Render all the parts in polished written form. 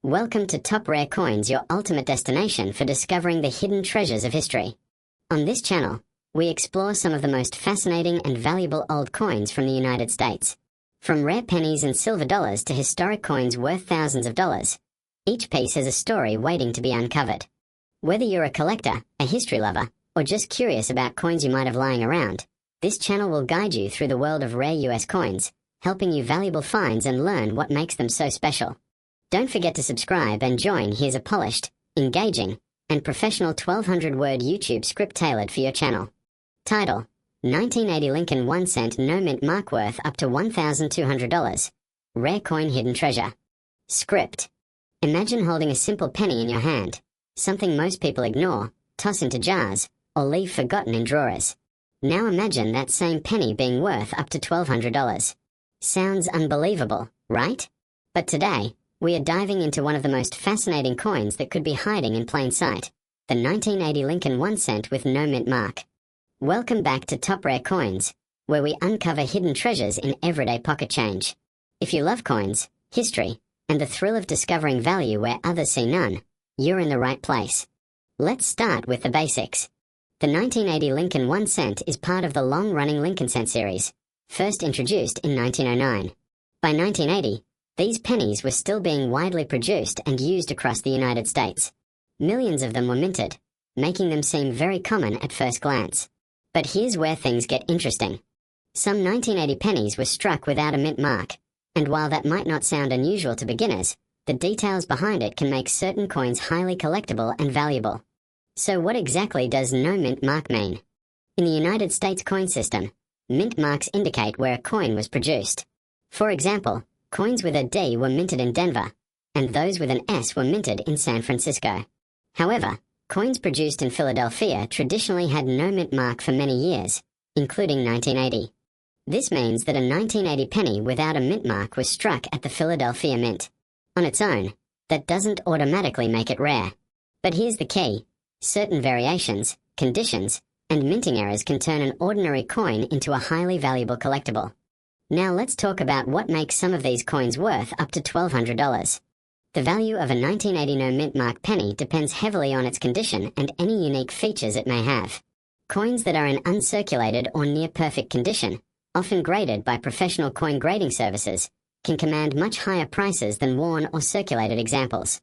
Welcome to Top Rare Coins, your ultimate destination for discovering the hidden treasures of history. On this channel, we explore some of the most fascinating and valuable old coins from the United States. From rare pennies and silver dollars to historic coins worth thousands of dollars, each piece has a story waiting to be uncovered. Whether you're a collector, a history lover, or just curious about coins you might have lying around, this channel will guide you through the world of rare US coins, helping you valuable finds and learn what makes them so special. Don't forget to subscribe and join. Here's a polished, engaging, and professional 1,200-word YouTube script tailored for your channel. Title: 1980 Lincoln 1 cent no mint mark worth up to $1,200. Rare coin hidden treasure. Script: imagine holding a simple penny in your hand, something most people ignore, toss into jars, or leave forgotten in drawers. Now imagine that same penny being worth up to $1,200. Sounds unbelievable, right? But today, we are diving into one of the most fascinating coins that could be hiding in plain sight, the 1980 Lincoln 1 cent with no mint mark. Welcome back to Top Rare Coins, where we uncover hidden treasures in everyday pocket change. If you love coins, history, and the thrill of discovering value where others see none, you're in the right place. Let's start with the basics. The 1980 Lincoln 1 cent is part of the long-running Lincoln cent series, first introduced in 1909. By 1980, these pennies were still being widely produced and used across the United States. Millions of them were minted, making them seem very common at first glance. But here's where things get interesting. Some 1980 pennies were struck without a mint mark, and while that might not sound unusual to beginners, the details behind it can make certain coins highly collectible and valuable. So what exactly does no mint mark mean? In the United States coin system, mint marks indicate where a coin was produced. For example, coins with a D were minted in Denver, and those with an S were minted in San Francisco. However, coins produced in Philadelphia traditionally had no mint mark for many years, including 1980. This means that a 1980 penny without a mint mark was struck at the Philadelphia Mint. On its own, that doesn't automatically make it rare. But here's the key: certain variations, conditions, and minting errors can turn an ordinary coin into a highly valuable collectible. Now let's talk about what makes some of these coins worth up to $1,200. The value of a 1980 no mint mark penny depends heavily on its condition and any unique features it may have. Coins that are in uncirculated or near-perfect condition, often graded by professional coin grading services, can command much higher prices than worn or circulated examples.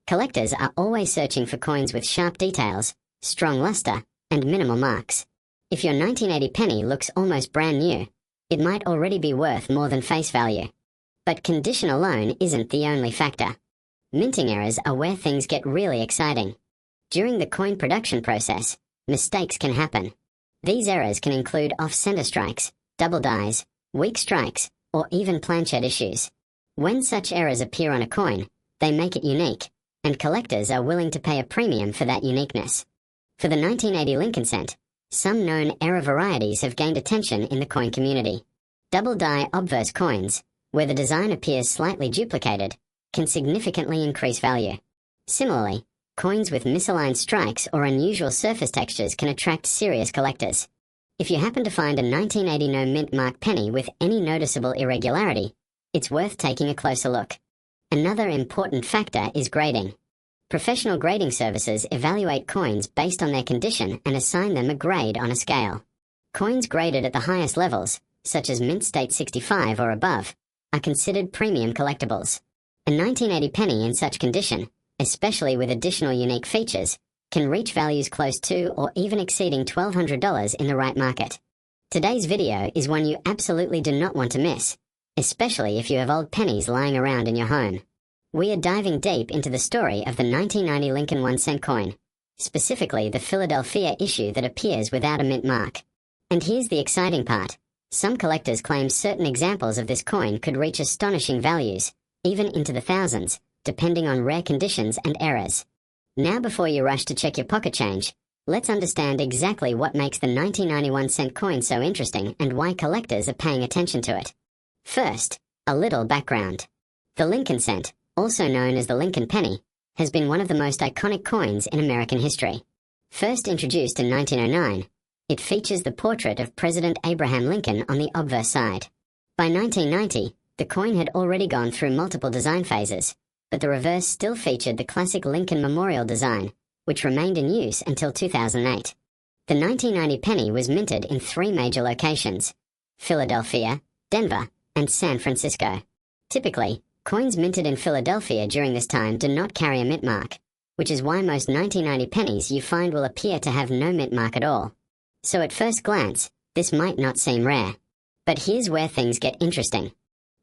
Collectors are always searching for coins with sharp details, strong luster, and minimal marks. If your 1980 penny looks almost brand new, it might already be worth more than face value. But condition alone isn't the only factor. Minting errors are where things get really exciting. During the coin production process, mistakes can happen. These errors can include off-center strikes, double dies, weak strikes, or even planchet issues. When such errors appear on a coin, they make it unique, and collectors are willing to pay a premium for that uniqueness. For the 1980 Lincoln cent, some known error varieties have gained attention in the coin community. Double-die obverse coins, where the design appears slightly duplicated, can significantly increase value. Similarly, coins with misaligned strikes or unusual surface textures can attract serious collectors. If you happen to find a 1980 no mint mark penny with any noticeable irregularity, it's worth taking a closer look. Another important factor is grading. Professional grading services evaluate coins based on their condition and assign them a grade on a scale. Coins graded at the highest levels, such as Mint State 65 or above, are considered premium collectibles. A 1980 penny in such condition, especially with additional unique features, can reach values close to or even exceeding $1,200 in the right market. Today's video is one you absolutely do not want to miss, especially if you have old pennies lying around in your home. We are diving deep into the story of the 1990 Lincoln 1 cent coin, specifically the Philadelphia issue that appears without a mint mark. And here's the exciting part: some collectors claim certain examples of this coin could reach astonishing values, even into the thousands, depending on rare conditions and errors. Now, before you rush to check your pocket change, let's understand exactly what makes the 1991 cent coin so interesting and why collectors are paying attention to it. First, a little background. The Lincoln cent, also known as the Lincoln penny, has been one of the most iconic coins in American history. First introduced in 1909, it features the portrait of President Abraham Lincoln on the obverse side. By 1990, the coin had already gone through multiple design phases, but the reverse still featured the classic Lincoln Memorial design, which remained in use until 2008. The 1990 penny was minted in three major locations: Philadelphia, Denver, and San Francisco. Typically, coins minted in Philadelphia during this time do not carry a mint mark, which is why most 1990 pennies you find will appear to have no mint mark at all. So at first glance, this might not seem rare. But here's where things get interesting.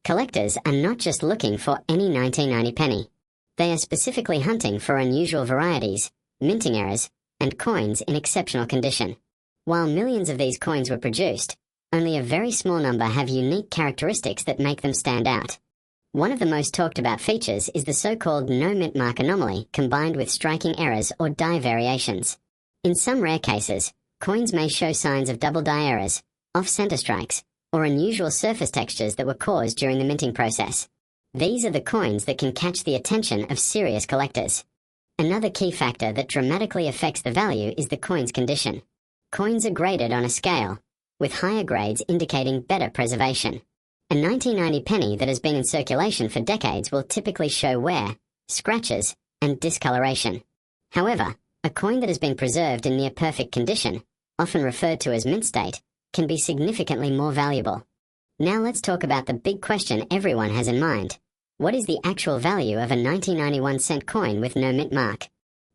Collectors are not just looking for any 1990 penny. They are specifically hunting for unusual varieties, minting errors, and coins in exceptional condition. While millions of these coins were produced, only a very small number have unique characteristics that make them stand out. One of the most talked about features is the so-called no mint mark anomaly combined with striking errors or die variations. In some rare cases, coins may show signs of double die errors, off-center strikes, or unusual surface textures that were caused during the minting process. These are the coins that can catch the attention of serious collectors. Another key factor that dramatically affects the value is the coin's condition. Coins are graded on a scale, with higher grades indicating better preservation. A 1990 penny that has been in circulation for decades will typically show wear, scratches, and discoloration. However, a coin that has been preserved in near-perfect condition, often referred to as mint state, can be significantly more valuable. Now let's talk about the big question everyone has in mind. What is the actual value of a 1991 cent coin with no mint mark?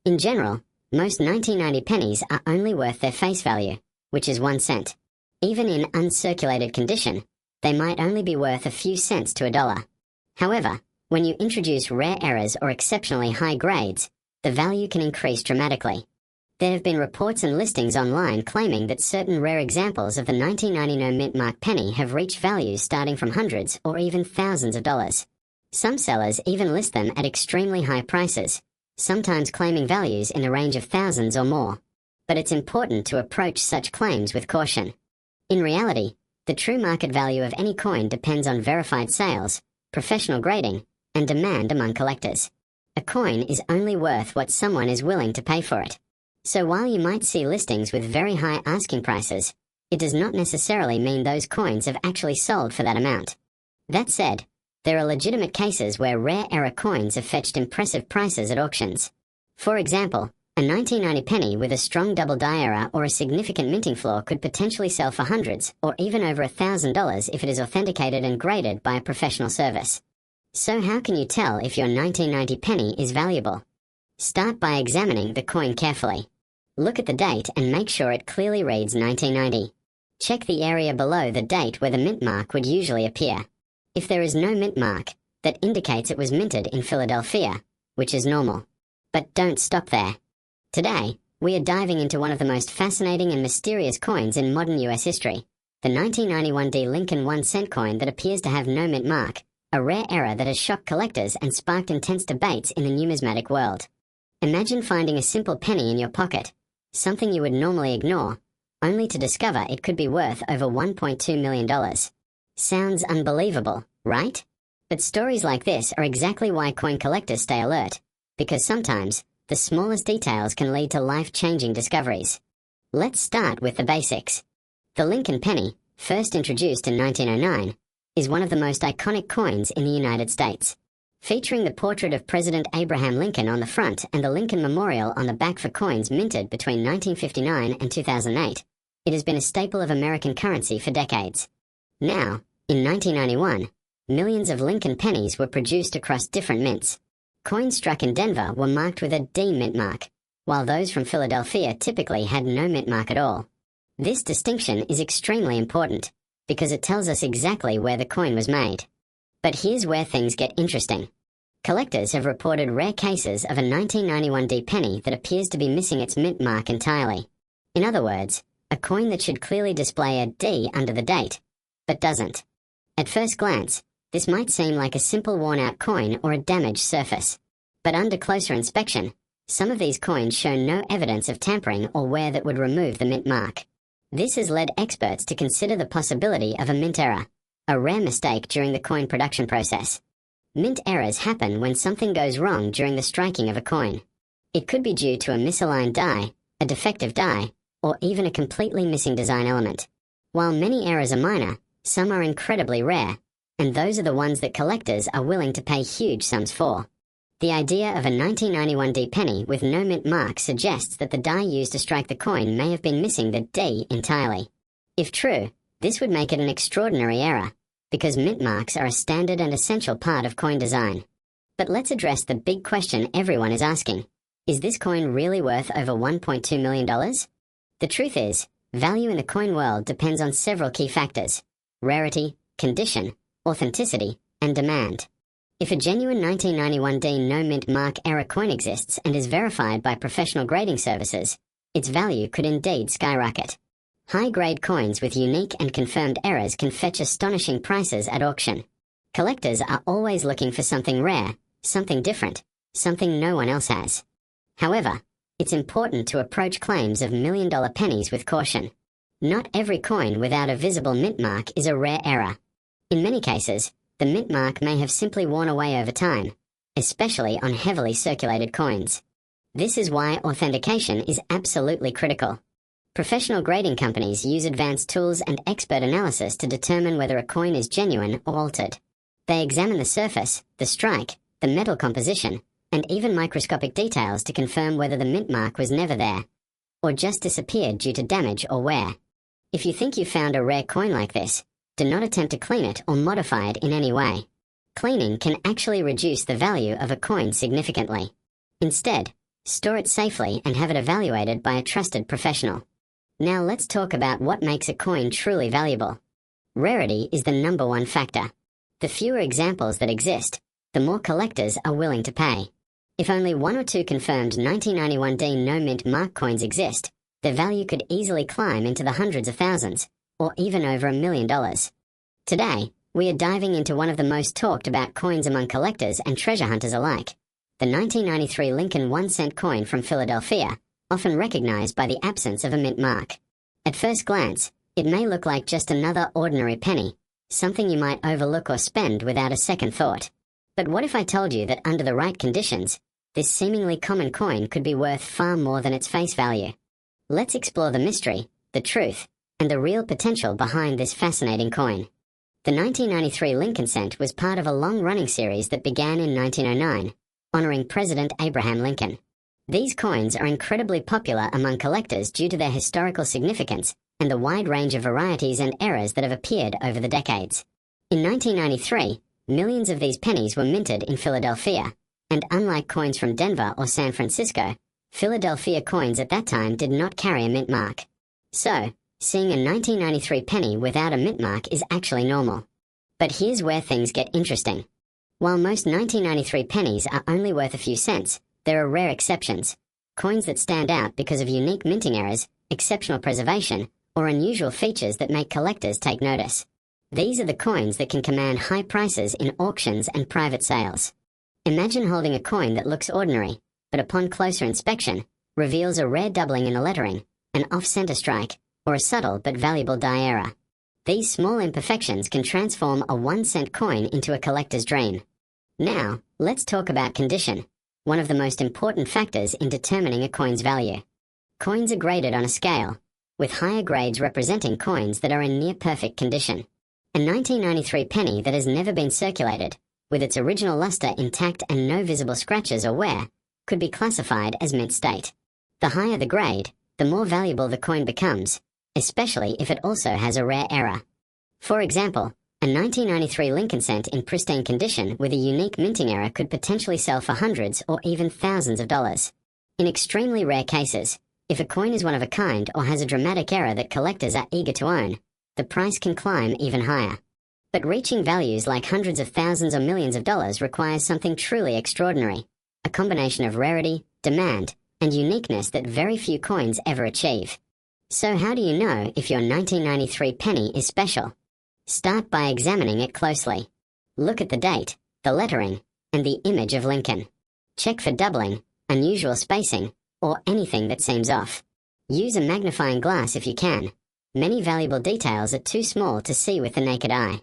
In general, most 1990 pennies are only worth their face value, which is 1 cent. Even in uncirculated condition, they might only be worth a few cents to $1. However, when you introduce rare errors or exceptionally high grades, the value can increase dramatically. There have been reports and listings online claiming that certain rare examples of the 1990 no mint mark penny have reached values starting from hundreds or even thousands of dollars. Some sellers even list them at extremely high prices, sometimes claiming values in the range of thousands or more. But it's important to approach such claims with caution. In reality, the true market value of any coin depends on verified sales, professional grading, and demand among collectors. A coin is only worth what someone is willing to pay for it. So while you might see listings with very high asking prices, it does not necessarily mean those coins have actually sold for that amount. That said, there are legitimate cases where rare error coins have fetched impressive prices at auctions. For example, a 1990 penny with a strong double die error or a significant minting flaw could potentially sell for hundreds or even over $1,000 if it is authenticated and graded by a professional service. So how can you tell if your 1990 penny is valuable? Start by examining the coin carefully. Look at the date and make sure it clearly reads 1990. Check the area below the date where the mint mark would usually appear. If there is no mint mark, that indicates it was minted in Philadelphia, which is normal. But don't stop there. Today, we are diving into one of the most fascinating and mysterious coins in modern US history, the 1991 Lincoln 1 cent coin that appears to have no mint mark, a rare error that has shocked collectors and sparked intense debates in the numismatic world. Imagine finding a simple penny in your pocket, something you would normally ignore, only to discover it could be worth over $1.2 million. Sounds unbelievable, right? But stories like this are exactly why coin collectors stay alert, because sometimes the smallest details can lead to life-changing discoveries. Let's start with the basics. The Lincoln penny, first introduced in 1909, is one of the most iconic coins in the United States. Featuring the portrait of President Abraham Lincoln on the front and the Lincoln Memorial on the back for coins minted between 1959 and 2008, it has been a staple of American currency for decades. Now, in 1991, millions of Lincoln pennies were produced across different mints. Coins struck in Denver were marked with a D mint mark, while those from Philadelphia typically had no mint mark at all. This distinction is extremely important, because it tells us exactly where the coin was made. But here's where things get interesting. Collectors have reported rare cases of a 1991 D penny that appears to be missing its mint mark entirely. In other words, a coin that should clearly display a D under the date, but doesn't. At first glance, this might seem like a simple worn-out coin or a damaged surface. But under closer inspection, some of these coins show no evidence of tampering or wear that would remove the mint mark. This has led experts to consider the possibility of a mint error, a rare mistake during the coin production process. Mint errors happen when something goes wrong during the striking of a coin. It could be due to a misaligned die, a defective die, or even a completely missing design element. While many errors are minor, some are incredibly rare, and those are the ones that collectors are willing to pay huge sums for. The idea of a 1991 D penny with no mint mark suggests that the die used to strike the coin may have been missing the D entirely. If true, this would make it an extraordinary error, because mint marks are a standard and essential part of coin design. But let's address the big question everyone is asking. Is this coin really worth over $1.2 million? The truth is, value in the coin world depends on several key factors: rarity, condition, authenticity, and demand. If a genuine 1991 D no mint mark error coin exists and is verified by professional grading services, its value could indeed skyrocket. High-grade coins with unique and confirmed errors can fetch astonishing prices at auction. Collectors are always looking for something rare, something different, something no one else has. However, it's important to approach claims of million-dollar pennies with caution. Not every coin without a visible mint mark is a rare error. In many cases, the mint mark may have simply worn away over time, especially on heavily circulated coins. This is why authentication is absolutely critical. Professional grading companies use advanced tools and expert analysis to determine whether a coin is genuine or altered. They examine the surface, the strike, the metal composition, and even microscopic details to confirm whether the mint mark was never there, or just disappeared due to damage or wear. If you think you found a rare coin like this, do not attempt to clean it or modify it in any way. Cleaning can actually reduce the value of a coin significantly. Instead, store it safely and have it evaluated by a trusted professional. Now let's talk about what makes a coin truly valuable. Rarity is the number one factor. The fewer examples that exist, the more collectors are willing to pay. If only one or two confirmed 1991 D no mint mark coins exist, their value could easily climb into the hundreds of thousands, or even over $1 million. Today, we are diving into one of the most talked about coins among collectors and treasure hunters alike, the 1993 Lincoln 1-cent coin from Philadelphia, often recognized by the absence of a mint mark. At first glance, it may look like just another ordinary penny, something you might overlook or spend without a second thought. But what if I told you that under the right conditions, this seemingly common coin could be worth far more than its face value? Let's explore the mystery, the truth, and the real potential behind this fascinating coin. The 1993 Lincoln cent was part of a long-running series that began in 1909, honoring President Abraham Lincoln. These coins are incredibly popular among collectors due to their historical significance and the wide range of varieties and errors that have appeared over the decades. In 1993, millions of these pennies were minted in Philadelphia, and unlike coins from Denver or San Francisco, Philadelphia coins at that time did not carry a mint mark. So, seeing a 1993 penny without a mint mark is actually normal. But here's where things get interesting. While most 1993 pennies are only worth a few cents, there are rare exceptions. Coins that stand out because of unique minting errors, exceptional preservation, or unusual features that make collectors take notice. These are the coins that can command high prices in auctions and private sales. Imagine holding a coin that looks ordinary, but upon closer inspection, reveals a rare doubling in the lettering, an off-center strike, or a subtle but valuable die error. These small imperfections can transform a 1-cent coin into a collector's dream. Now, let's talk about condition, one of the most important factors in determining a coin's value. Coins are graded on a scale, with higher grades representing coins that are in near-perfect condition. A 1993 penny that has never been circulated, with its original luster intact and no visible scratches or wear, could be classified as mint state. The higher the grade, the more valuable the coin becomes, especially if it also has a rare error. For example, a 1993 Lincoln cent in pristine condition with a unique minting error could potentially sell for hundreds or even thousands of dollars. In extremely rare cases, if a coin is one of a kind or has a dramatic error that collectors are eager to own, the price can climb even higher. But reaching values like hundreds of thousands or millions of dollars requires something truly extraordinary, a combination of rarity, demand, and uniqueness that very few coins ever achieve. So how do you know if your 1993 penny is special? Start by examining it closely. Look at the date, the lettering, and the image of Lincoln. Check for doubling, unusual spacing, or anything that seems off. Use a magnifying glass if you can. Many valuable details are too small to see with the naked eye.